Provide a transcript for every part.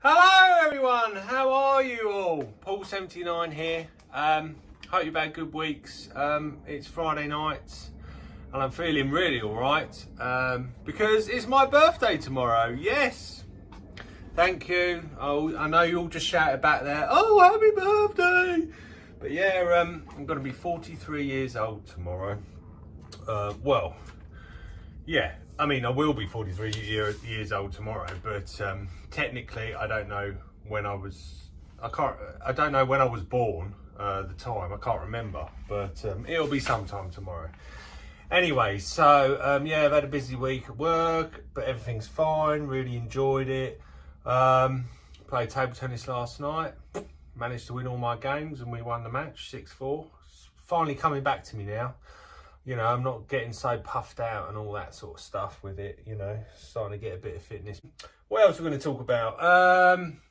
Hello everyone, how are you all? Paul79 here. Hope you've had good weeks. It's Friday night and I'm feeling really alright because it's my birthday tomorrow. Yes, thank you. Oh, I know you all just shouted back there, oh happy birthday. But yeah, I'm going to be 43 years old tomorrow. Well, yeah, I mean, I will be 43 years old tomorrow, but technically, I don't know when I don't know when I was born, the time, I can't remember, but it'll be sometime tomorrow. Anyway, so yeah, I've had a busy week at work, but everything's fine, really enjoyed it. Played table tennis last night, managed to win all my games and we won the match, 6-4. It's finally coming back to me now. You know, I'm not getting so puffed out and all that sort of stuff with it, you know, starting to get a bit of fitness. What else are we going to talk about?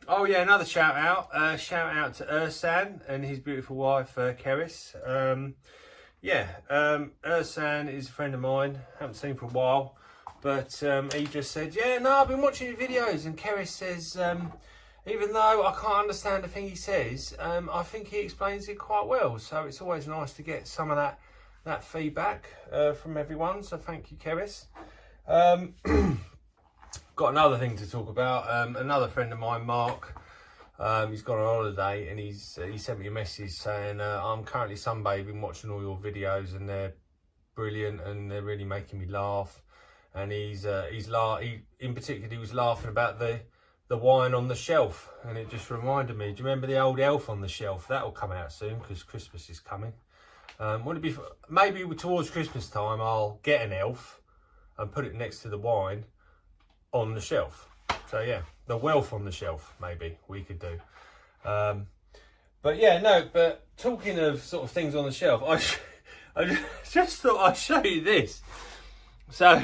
Oh yeah, another shout out. Shout out to Ursan and his beautiful wife, Keris. Ursan is a friend of mine, haven't seen for a while, but he just said, yeah, no, I've been watching your videos, and Keris says, even though I can't understand the thing he says, I think he explains it quite well, so it's always nice to get some of that feedback from everyone, so thank you, Keris. Got another thing to talk about. Another friend of mine, Mark, he's gone on holiday and he sent me a message saying, I'm currently sunbathing watching all your videos and they're brilliant and they're really making me laugh. And he in particular, he was laughing about the wine on the shelf, and it just reminded me, do you remember the old Elf on the Shelf? That'll come out soon because Christmas is coming. Would it be maybe towards Christmas time I'll get an elf and put it next to the wine on the shelf. So yeah, the wealth on the shelf maybe we could do. But yeah, no, but talking of sort of things on the shelf, I just thought I'd show you this. So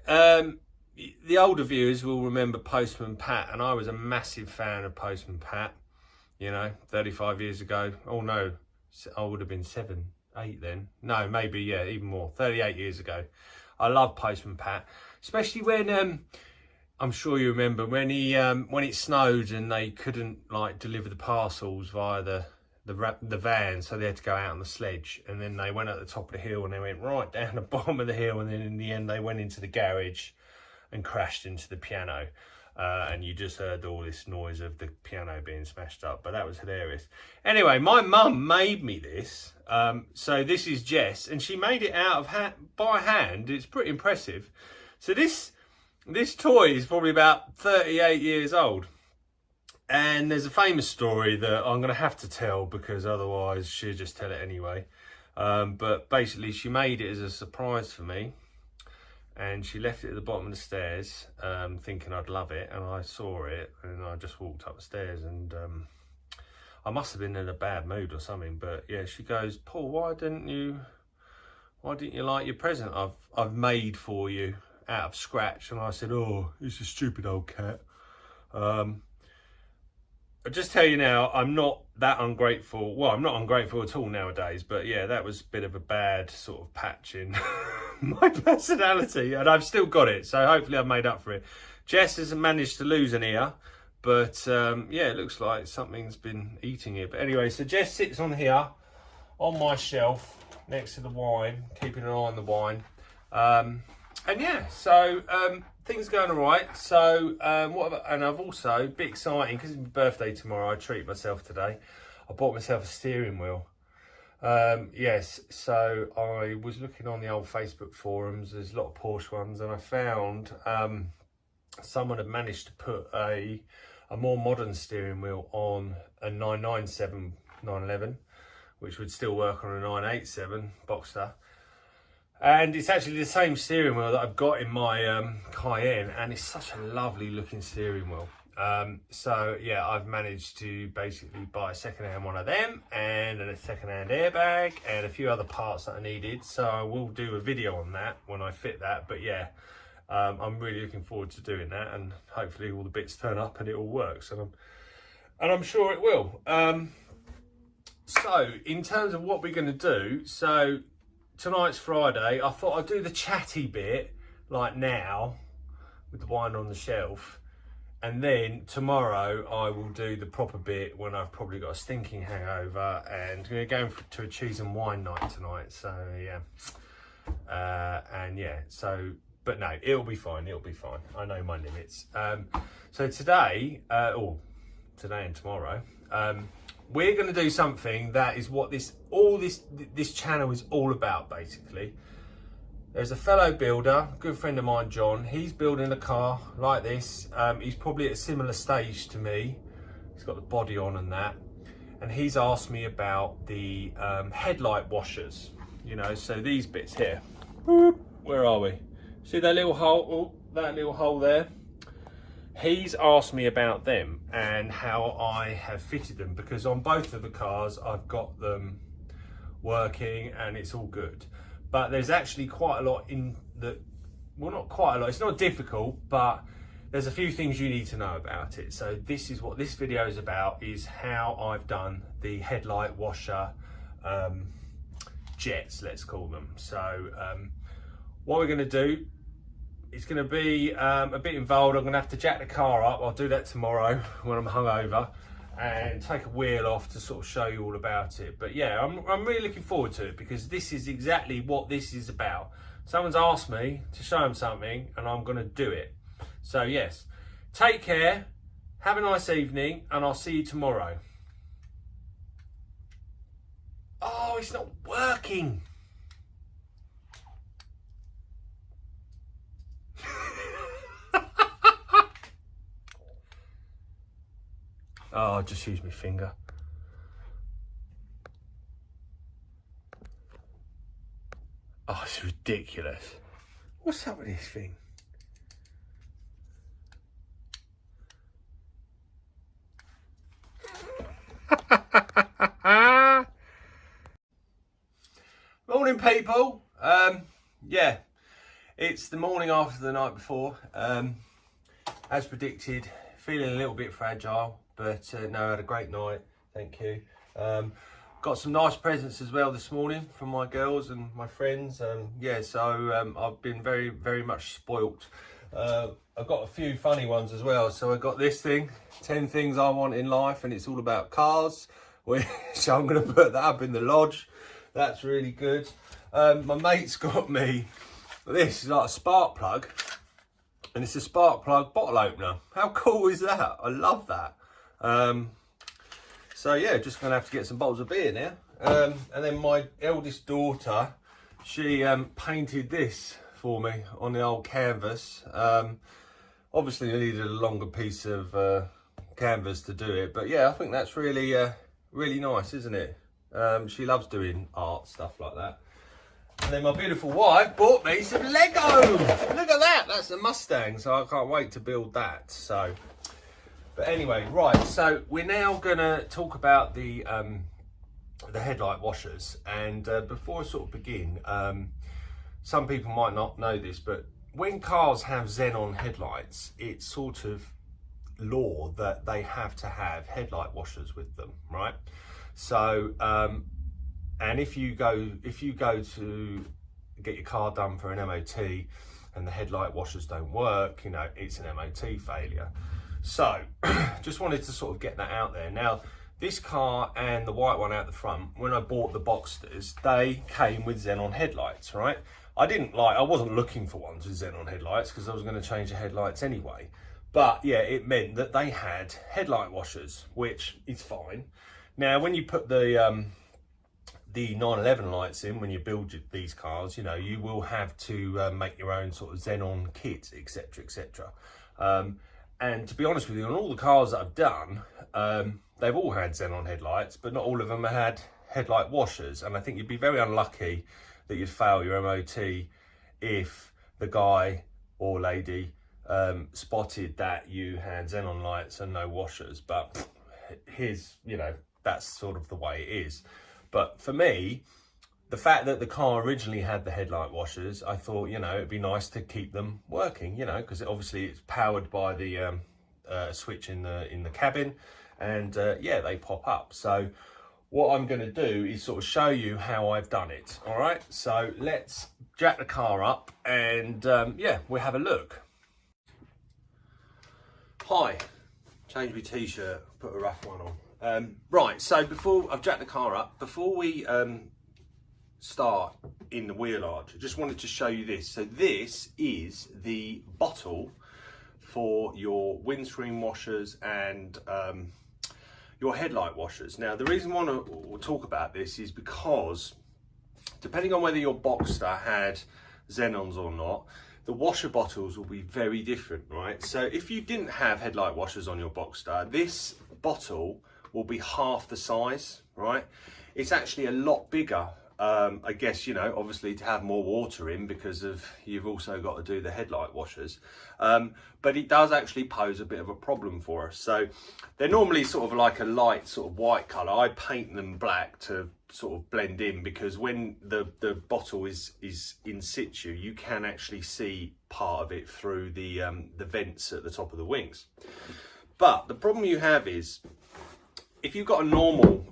the older viewers will remember Postman Pat, and I was a massive fan of Postman Pat, you know, 35 years ago. Oh no, I would have been 7, 8 then. No, maybe, yeah, even more. 38 years ago. I love Postman Pat, especially when, I'm sure you remember, when it snowed and they couldn't, like, deliver the parcels via the van, so they had to go out on the sledge, and then they went at the top of the hill and they went right down the bottom of the hill, and then in the end they went into the garage and crashed into the piano. And you just heard all this noise of the piano being smashed up, but that was hilarious. Anyway, my mum made me this. So this is Jess, and she made it out of by hand. It's pretty impressive. So this toy is probably about 38 years old. And there's a famous story that I'm going to have to tell because otherwise she'll just tell it anyway. But basically she made it as a surprise for me. And she left it at the bottom of the stairs, thinking I'd love it, and I saw it, and I just walked up the stairs, and I must have been in a bad mood or something. But yeah, she goes, Paul, why didn't you like your present I've made for you out of scratch? And I said, oh, it's a stupid old cat. I just tell you now, I'm not that ungrateful. Well, I'm not ungrateful at all nowadays, but yeah, that was a bit of a bad sort of patch in my personality, and I've still got it, so hopefully I've made up for it. Jess hasn't managed to lose an ear, but yeah, it looks like something's been eating it. But anyway, so Jess sits on here, on my shelf, next to the wine, keeping an eye on the wine. And yeah, so things are going all right. So and I've also, a bit exciting, because it's my birthday tomorrow, I treat myself today. I bought myself a steering wheel. Yes, so I was looking on the old Facebook forums, there's a lot of Porsche ones, and I found someone had managed to put a more modern steering wheel on a 997 911, which would still work on a 987 Boxster. And it's actually the same steering wheel that I've got in my Cayenne, and it's such a lovely looking steering wheel. So yeah, I've managed to basically buy a second-hand one of them, and a second-hand airbag, and a few other parts that I needed. So I will do a video on that when I fit that. But yeah, I'm really looking forward to doing that, and hopefully all the bits turn up and it all works, and I'm sure it will. So in terms of what we're going to do, so tonight's Friday, I thought I'd do the chatty bit like now with the wine on the shelf, And then tomorrow I will do the proper bit when I've probably got a stinking hangover, and we're going to a cheese and wine night tonight. So yeah, and yeah, so, but no, it'll be fine. It'll be fine. I know my limits. So today, or today and tomorrow, we're going to do something that is what this channel is all about, basically. There's a fellow builder, a good friend of mine, John. He's building a car like this. He's probably at a similar stage to me. He's got the body on and that. And he's asked me about the headlight washers. You know, so these bits here. Where are we? See that little hole? Oh, that little hole there. He's asked me about them and how I have fitted them, because on both of the cars I've got them working and it's all good. But there's actually quite a lot in the, well, not quite a lot, it's not difficult, but there's a few things you need to know about it. So this is what this video is about, is how I've done the headlight washer jets, let's call them. So what we're going to do, it's going to be a bit involved. I'm going to have to jack the car up. I'll do that tomorrow when I'm hungover, and take a wheel off to sort of show you all about it. But yeah, I'm really looking forward to it, because this is exactly what this is about. Someone's asked me to show them something and I'm going to do it. So yes, take care, have a nice evening, and I'll see you tomorrow. Oh, it's not working. Oh, I'll just use my finger. Oh, it's ridiculous. What's up with this thing? Morning, people. Yeah, it's the morning after the night before. As predicted, feeling a little bit fragile. But no, I had a great night, thank you. Got some nice presents as well this morning from my girls and my friends. Yeah, so I've been very, very much spoilt. I've got a few funny ones as well. So I got this thing, 10 things I want in life, and it's all about cars, which I'm going to put that up in the lodge. That's really good. My mate's got me this, is like a spark plug, and it's a spark plug bottle opener. How cool is that? I love that. So yeah, just gonna have to get some bottles of beer now. And then my eldest daughter, she painted this for me on the old canvas. Obviously I needed a longer piece of canvas to do it, but yeah, I think that's really really nice, isn't it? She loves doing art stuff like that. And then my beautiful wife bought me some Lego. Look at that, that's a Mustang, so I can't wait to build that. So but anyway, right, so we're now gonna talk about the headlight washers. And before I sort of begin, some people might not know this, but when cars have xenon headlights, it's sort of law that they have to have headlight washers with them, right? So and if you go to get your car done for an MOT and the headlight washers don't work, you know, it's an MOT failure. So just wanted to sort of get that out there. Now this car and the white one out the front, when I bought the Boxsters, they came with xenon headlights, right? I wasn't looking for ones with xenon headlights because I was going to change the headlights anyway. But yeah, it meant that they had headlight washers, which is fine. Now when you put the 911 lights in, when you build these cars, you know, you will have to make your own sort of xenon kit, etc, etc. And to be honest with you, on all the cars that I've done, they've all had xenon headlights, but not all of them had headlight washers. And I think you'd be very unlucky that you'd fail your MOT if the guy or lady spotted that you had xenon lights and no washers. But here's, you know, that's sort of the way it is. But for me, the fact that the car originally had the headlight washers, I thought, you know, it'd be nice to keep them working, you know, because obviously it's powered by the switch in the cabin, and yeah, they pop up. So what I'm going to do is sort of show you how I've done it. All right, so let's jack the car up and yeah, we'll have a look. Hi, changed my t-shirt, put a rough one on. Right, so before I've jacked the car up, before we start in the wheel arch, I just wanted to show you this. So this is the bottle for your windscreen washers and your headlight washers. Now, the reason I want to talk about this is because depending on whether your Boxster had xenons or not, the washer bottles will be very different, right? So if you didn't have headlight washers on your Boxster, this bottle will be half the size, right? It's actually a lot bigger. I guess, you know, obviously to have more water in because of you've also got to do the headlight washers. But it does actually pose a bit of a problem for us. So they're normally sort of like a light sort of white colour. I paint them black to sort of blend in because when the bottle is in situ, you can actually see part of it through the vents at the top of the wings. But the problem you have is, if you've got a normal,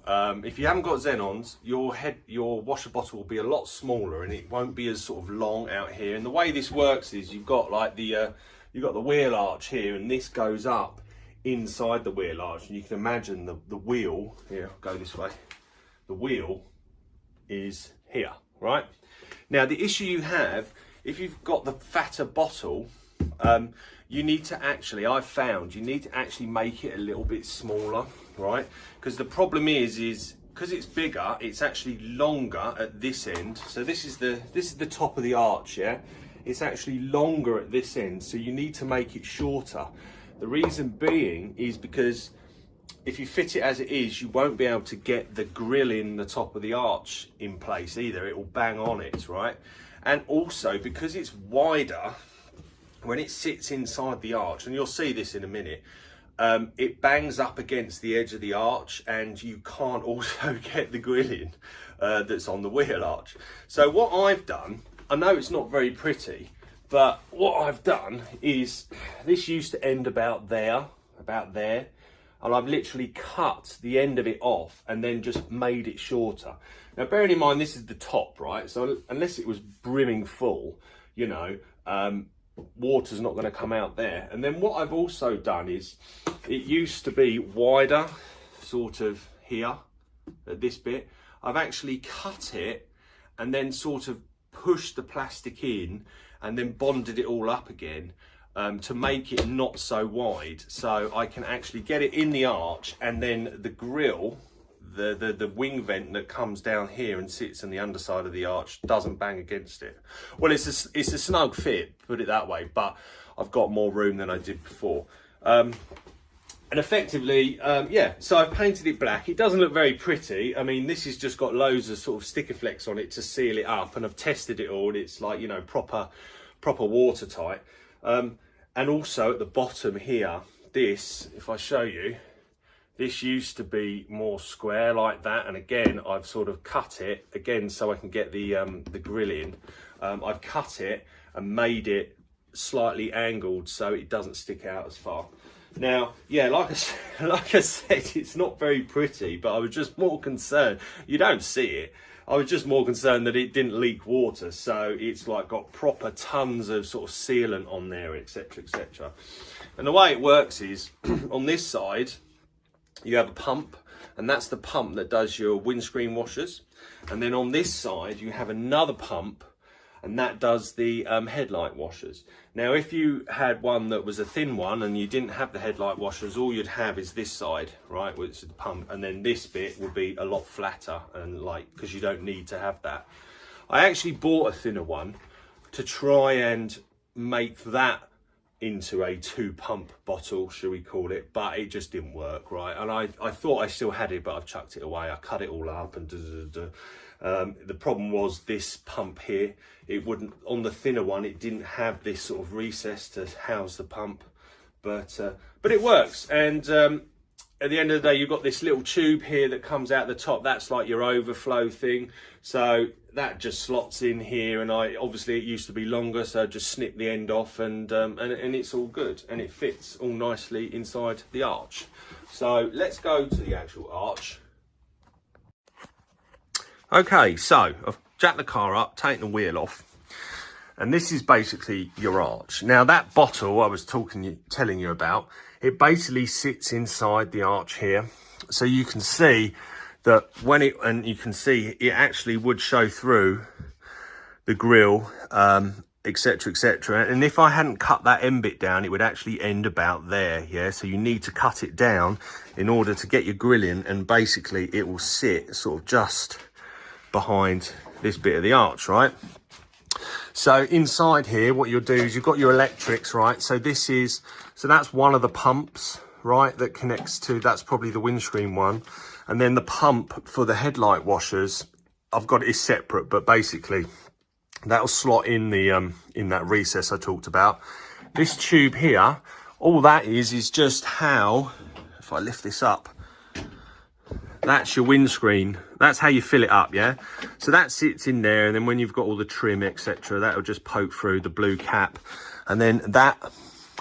if you haven't got xenons, your washer bottle will be a lot smaller and it won't be as sort of long out here. And the way this works is you've got like you've got the wheel arch here, and this goes up inside the wheel arch, and you can imagine the wheel here. I'll go this way. The wheel is here, right? Now the issue you have if you've got the fatter bottle. You need to actually, I've found, you need to actually make it a little bit smaller, right? Because the problem is because it's bigger, it's actually longer at this end. So this is the top of the arch, yeah? It's actually longer at this end, so you need to make it shorter. The reason being is because if you fit it as it is, you won't be able to get the grill in the top of the arch in place either. It will bang on it, right? And also because it's wider, when it sits inside the arch, and you'll see this in a minute, it bangs up against the edge of the arch and you can't also get the grill in that's on the wheel arch. So what I've done, I know it's not very pretty, but what I've done is, this used to end about there, and I've literally cut the end of it off and then just made it shorter. Now bearing in mind this is the top, right? So unless it was brimming full, you know, water's not going to come out there. And then what I've also done is, it used to be wider sort of here at this bit. I've actually cut it and then sort of pushed the plastic in and then bonded it all up again to make it not so wide, so I can actually get it in the arch, and then the grill, the wing vent that comes down here and sits on the underside of the arch doesn't bang against it. Well, it's a snug fit, put it that way, but I've got more room than I did before. And effectively, yeah, so I've painted it black. It doesn't look very pretty. I mean, this has just got loads of sort of sticker flecks on it to seal it up, and I've tested it all. It's like, you know, proper watertight. And also at the bottom here, this, if I show you, this used to be more square like that, and again I've sort of cut it again so I can get the grill in. I've cut it and made it slightly angled so it doesn't stick out as far. Now, yeah, like I said, it's not very pretty, but I was just more concerned. You don't see it. I was just more concerned that it didn't leak water, so it's like got proper tons of sort of sealant on there, etc, etc. And the way it works is, on this side you have a pump, and that's the pump that does your windscreen washers. And then on this side you have another pump, and that does the headlight washers. Now if you had one that was a thin one and you didn't have the headlight washers, all you'd have is this side, right, which is the pump, and then this bit will be a lot flatter, and like, because you don't need to have that. I actually bought a thinner one to try and make that into a 2-pump bottle, shall we call it, but it just didn't work, right? And I thought I still had it, but I've chucked it away. I cut it all up and the problem was this pump here, it wouldn't, on the thinner one, it didn't have this sort of recess to house the pump, but it works. And at the end of the day, you've got this little tube here that comes out the top. That's like your overflow thing. So that just slots in here, and obviously it used to be longer, so I just snip the end off, and it's all good, and it fits all nicely inside the arch. So let's go to the actual arch. Okay, so I've jacked the car up, taken the wheel off, And this is basically your arch. Now that bottle I was telling you about, it basically sits inside the arch here. So you can see that and you can see it actually would show through the grill, etc, etc. And if I hadn't cut that end bit down, it would actually end about there. Yeah, so you need to cut it down in order to get your grill in, and basically it will sit sort of just behind this bit of the arch, right? So inside here, what you'll do is you've got your electrics, right? So that's one of the pumps, right, that connects to, that's probably the windscreen one. And then the pump for the headlight washers, I've got it separate, but basically that'll slot in the in that recess I talked about. This tube here, all that is just how, if I lift this up, that's your windscreen. That's how you fill it up, yeah? So that sits in there, and then when you've got all the trim, etc., that'll just poke through the blue cap. And then that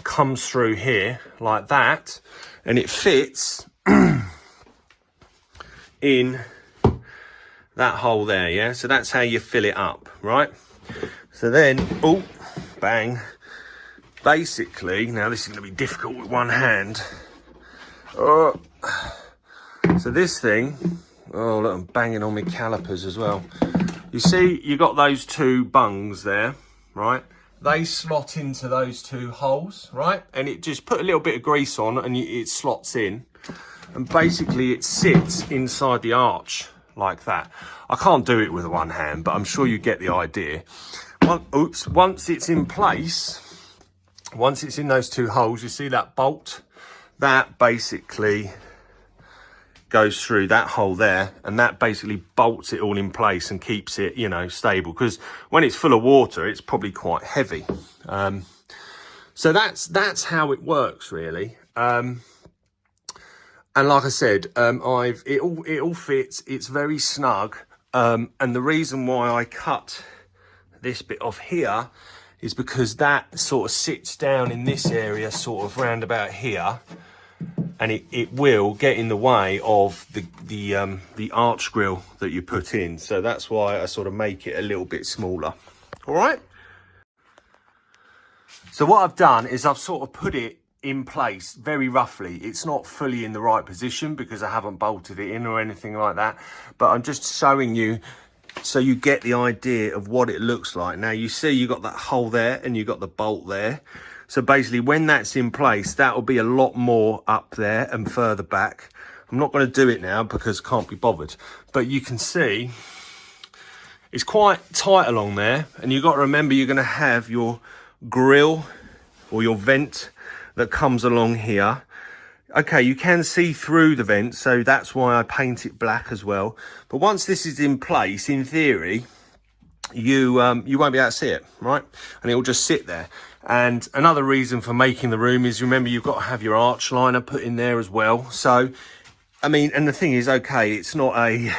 comes through here like that, and it fits in that hole there, yeah? So that's how you fill it up, right? So then, oh, bang. Basically, now this is going to be difficult with one hand. Oh. So this thing, oh look, I'm banging on my calipers as well. You see, you got those two bungs there, right? They slot into those two holes, right? And it just put a little bit of grease on and it slots in. And basically it sits inside the arch like that. I can't do it with one hand, but I'm sure you get the idea. Once it's in place, once it's in those two holes, you see that bolt? That basically goes through that hole there, and that basically bolts it all in place and keeps it, you know, stable, because when it's full of water it's probably quite heavy. So that's how it works really. And like I said, it all fits, it's very snug, and the reason why I cut this bit off here is because that sort of sits down in this area, sort of round about here, and it will get in the way of the arch grill that you put in. So that's why I sort of make it a little bit smaller. All right. So what I've done is I've sort of put it in place very roughly. It's not fully in the right position because I haven't bolted it in or anything like that, but I'm just showing you so you get the idea of what it looks like. Now you see you got that hole there and you got the bolt there. So basically when that's in place, that will be a lot more up there and further back. I'm not going to do it now because I can't be bothered. But you can see it's quite tight along there. And you've got to remember you're going to have your grill or your vent that comes along here. Okay, you can see through the vent, so that's why I paint it black as well. But once this is in place, in theory, you won't be able to see it, right? And it will just sit there. And another reason for making the room is, remember, you've got to have your arch liner put in there as well. So, I mean, and the thing is, okay, it's not a,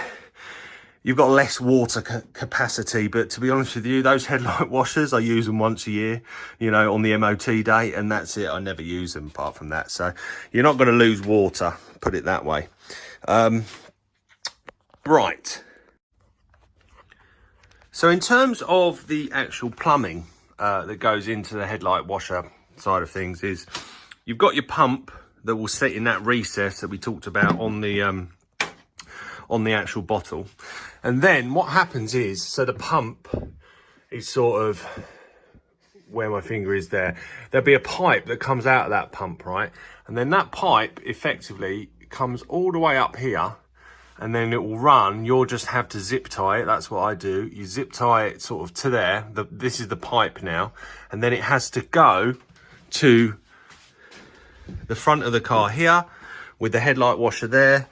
you've got less water capacity, but to be honest with you, those headlight washers, I use them once a year, you know, on the MOT day, and that's it. I never use them apart from that. So you're not going to lose water, put it that way. Right. So in terms of the actual plumbing that goes into the headlight washer side of things, is you've got your pump that will sit in that recess that we talked about on the actual bottle. And then what happens is, so the pump is sort of where my finger is there. There'll be a pipe that comes out of that pump, right? And then that pipe effectively comes all the way up here, and then it will run. You'll just have to zip tie it. That's what I do. You zip tie it sort of to there. This is the pipe now. And then it has to go to the front of the car here with the headlight washer there.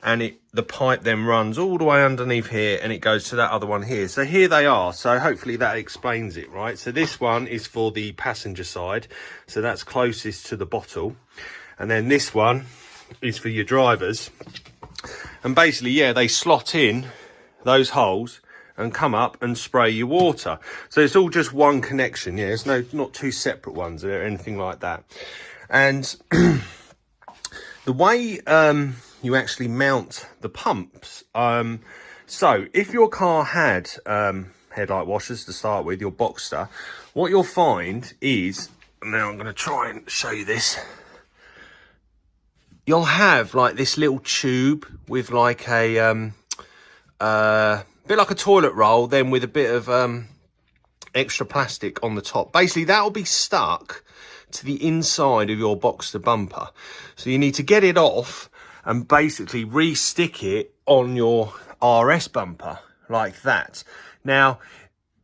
And the pipe then runs all the way underneath here, and it goes to that other one here. So here they are. So hopefully that explains it, right? So this one is for the passenger side. So that's closest to the bottle. And then this one is for your drivers. And basically, yeah, they slot in those holes and come up and spray your water. So it's all just one connection. Yeah, it's not two separate ones or anything like that. And the way you actually mount the pumps, so if your car had headlight washers to start with, your Boxster, what you'll find is, now I'm going to try and show you this, you'll have like this little tube with like a bit like a toilet roll, then with a bit of extra plastic on the top. Basically that'll be stuck to the inside of your Boxster bumper, so you need to get it off and basically re-stick it on your RS bumper like that. Now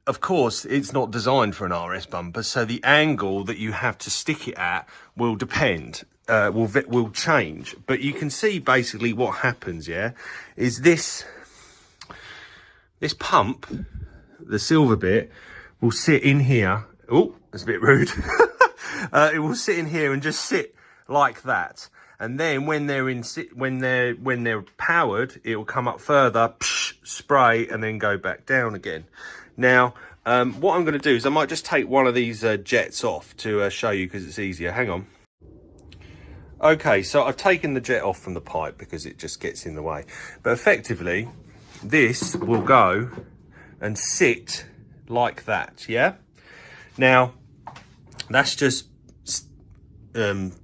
of course it's not designed for an RS bumper, so the angle that you have to stick it at will depend, will change. But you can see basically what happens, yeah, is this pump, the silver bit, will sit in here. Oh, that's a bit rude. It will sit in here and just sit like that. And then when they're powered, it will come up further, psh, spray, and then go back down again. Now, what I'm going to do is I might just take one of these jets off to show you, because it's easier. Hang on. Okay, so I've taken the jet off from the pipe because it just gets in the way. But effectively, this will go and sit like that, yeah? Now, that's just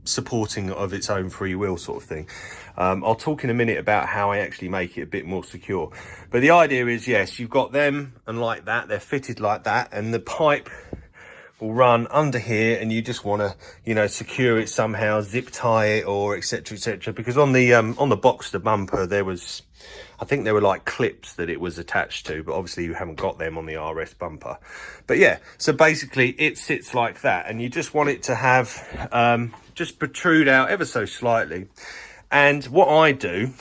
supporting of its own free will sort of thing. I'll talk in a minute about how I actually make it a bit more secure. But the idea is, yes, you've got them and like that, they're fitted like that, and the pipe will run under here, and you just want to, you know, secure it somehow, zip tie it, or etc, etc. Because on the Boxster bumper, there was, I think there were like clips that it was attached to, but obviously you haven't got them on the RS bumper. But yeah, so basically it sits like that, and you just want it to have just protrude out ever so slightly. And what I do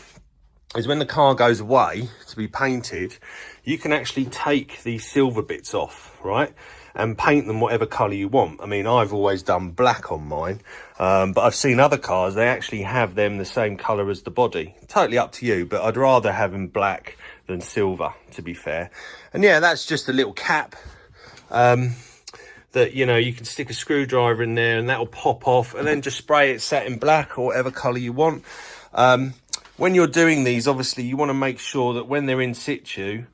is when the car goes away to be painted, you can actually take these silver bits off, right, and paint them whatever colour you want. I mean, I've always done black on mine, but I've seen other cars, they actually have them the same colour as the body. Totally up to you, but I'd rather have them black than silver, to be fair. And yeah, that's just a little cap that, you know, you can stick a screwdriver in there and that'll pop off, and then just spray it satin black or whatever colour you want. When you're doing these, obviously you want to make sure that when they're in situ,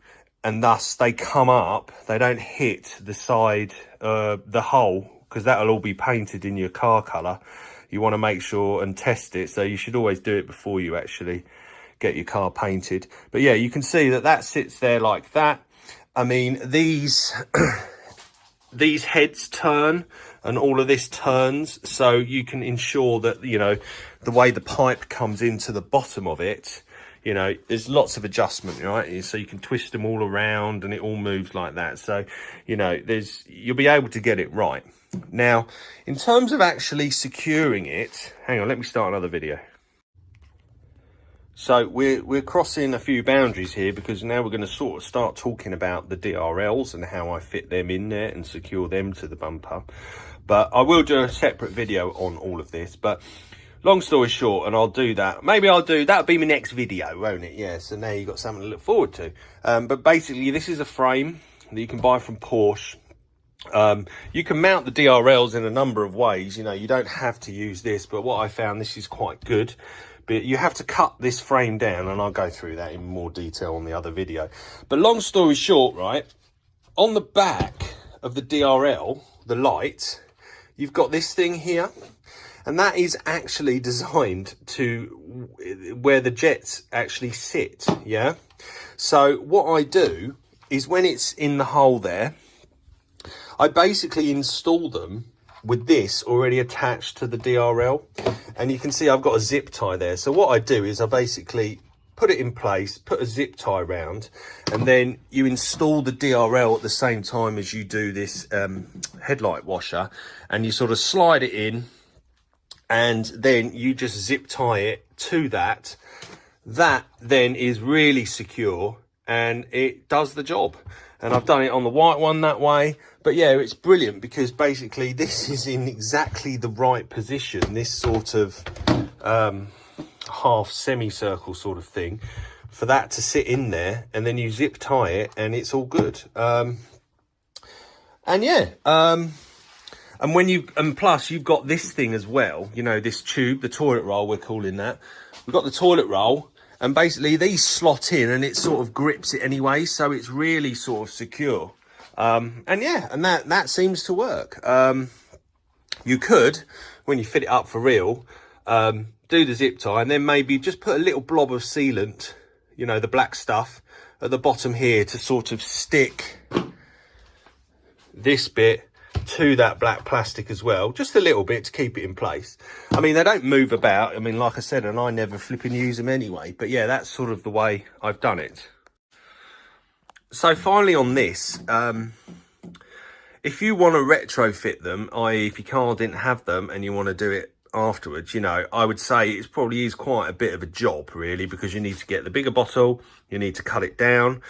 and thus they come up, they don't hit the side, the hole, because that'll all be painted in your car colour. You want to make sure and test it, so you should always do it before you actually get your car painted. But yeah, you can see that that sits there like that. I mean, these these heads turn, and all of this turns, so you can ensure that, you know, the way the pipe comes into the bottom of it, you know, there's lots of adjustment, right? So you can twist them all around and it all moves like that. So, you know, you'll be able to get it right. Now, in terms of actually securing it, hang on, let me start another video. So we're crossing a few boundaries here, because now we're going to sort of start talking about the DRLs and how I fit them in there and secure them to the bumper. But I will do a separate video on all of this. But long story short, and I'll do that. Maybe that'll be my next video, won't it? Yeah, so now you've got something to look forward to. But basically, this is a frame that you can buy from Porsche. You can mount the DRLs in a number of ways. You know, you don't have to use this, but what I found, this is quite good. But you have to cut this frame down, and I'll go through that in more detail on the other video. But long story short, right, on the back of the DRL, the light, you've got this thing here. And that is actually designed to where the jets actually sit, yeah? So what I do is when it's in the hole there, I basically install them with this already attached to the DRL. And you can see I've got a zip tie there. So what I do is I basically put it in place, put a zip tie round, and then you install the DRL at the same time as you do this headlight washer, and you sort of slide it in, and then you just zip tie it to that. That then is really secure, and it does the job. And I've done it on the white one that way. But yeah, it's brilliant, because basically this is in exactly the right position, this sort of half semicircle sort of thing, for that to sit in there, and then you zip tie it and it's all good. And yeah, and plus you've got this thing as well, you know, this tube, the toilet roll, we're calling that. We've got the toilet roll, and basically these slot in and it sort of grips it anyway, so it's really sort of secure. And yeah, and that seems to work. You could, when you fit it up for real, do the zip tie and then maybe just put a little blob of sealant, you know, the black stuff at the bottom here to sort of stick this bit to that black plastic as well, just a little bit to keep it in place. I mean, they don't move about. I mean, like I said, and I never flipping use them anyway, but yeah, that's sort of the way I've done it. So finally on this, if you want to retrofit them, i.e. if your car didn't have them and you want to do it afterwards, you know, I would say it probably is quite a bit of a job really, because you need to get the bigger bottle, you need to cut it down,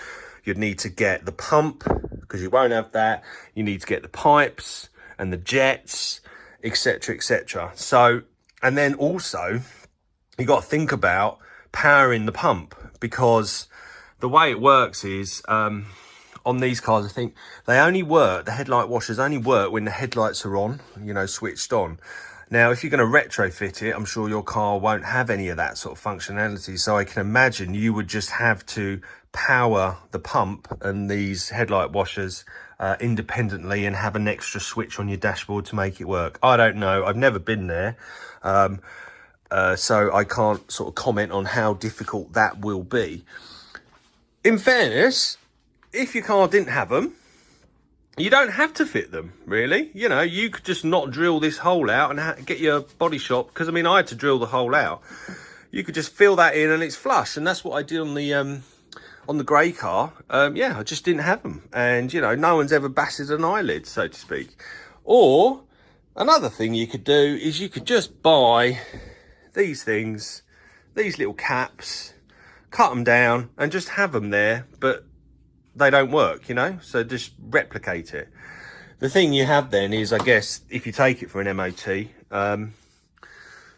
you'd need to get the pump because you won't have that, you need to get the pipes and the jets, etc, etc. So, and then also you got to think about powering the pump, because the way it works is on these cars, I think they only work, the headlight washers only work when the headlights are on, you know, switched on. Now, if you're going to retrofit it, I'm sure your car won't have any of that sort of functionality. So I can imagine you would just have to power the pump and these headlight washers independently and have an extra switch on your dashboard to make it work. I don't know. I've never been there. So I can't sort of comment on how difficult that will be. In fairness, if your car didn't have them, you don't have to fit them, really. You know, you could just not drill this hole out and get your body shop, because I mean, I had to drill the hole out. You could just fill that in and it's flush, and that's what I did on the grey car. Yeah, I just didn't have them, and you know, no one's ever batted an eyelid, so to speak. Or another thing you could do is you could just buy these things, these little caps, cut them down and just have them there, but they don't work, you know, so just replicate it. The thing you have then is, I guess, if you take it for an MOT,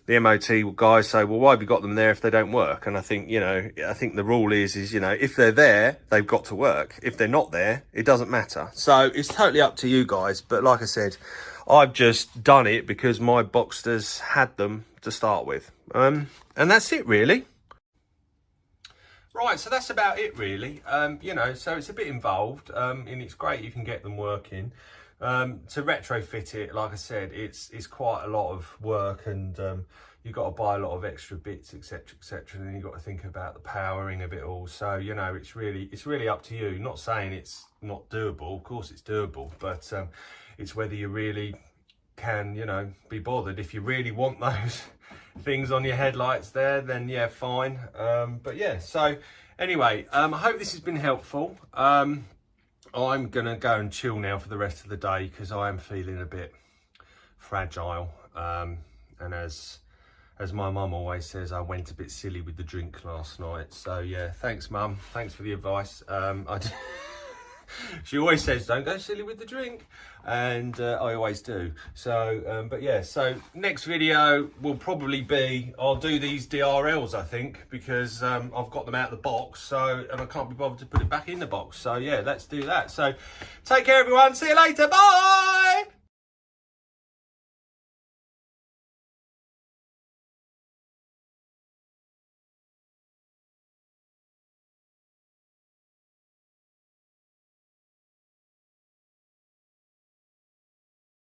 the MOT guys say, well, why have you got them there if they don't work? And I think, you know, I think the rule is, you know, if they're there, they've got to work. If they're not there, it doesn't matter. So it's totally up to you guys. But like I said, I've just done it because my Boxsters had them to start with. And that's it, really. Right, so that's about it really. You know, so it's a bit involved, and it's great you can get them working. To retrofit it, like I said, it's quite a lot of work, and you've got to buy a lot of extra bits, etc, etc, and then you've got to think about the powering of it all. So, you know, it's really up to you. Not saying it's not doable, of course it's doable, but it's whether you really can, you know, be bothered. If you really want those things on your headlights there, then yeah, fine. But yeah, so anyway, I hope this has been helpful. I'm gonna go and chill now for the rest of the day because I am feeling a bit fragile, and as my mum always says, I went a bit silly with the drink last night. So yeah, thanks mum, thanks for the advice. She always says don't go silly with the drink, and I always do. So but yeah, so next video will probably be, I'll do these DRLs, I think, because I've got them out of the box, so, and I can't be bothered to put it back in the box. So yeah, let's do that. So take care everyone, see you later, bye.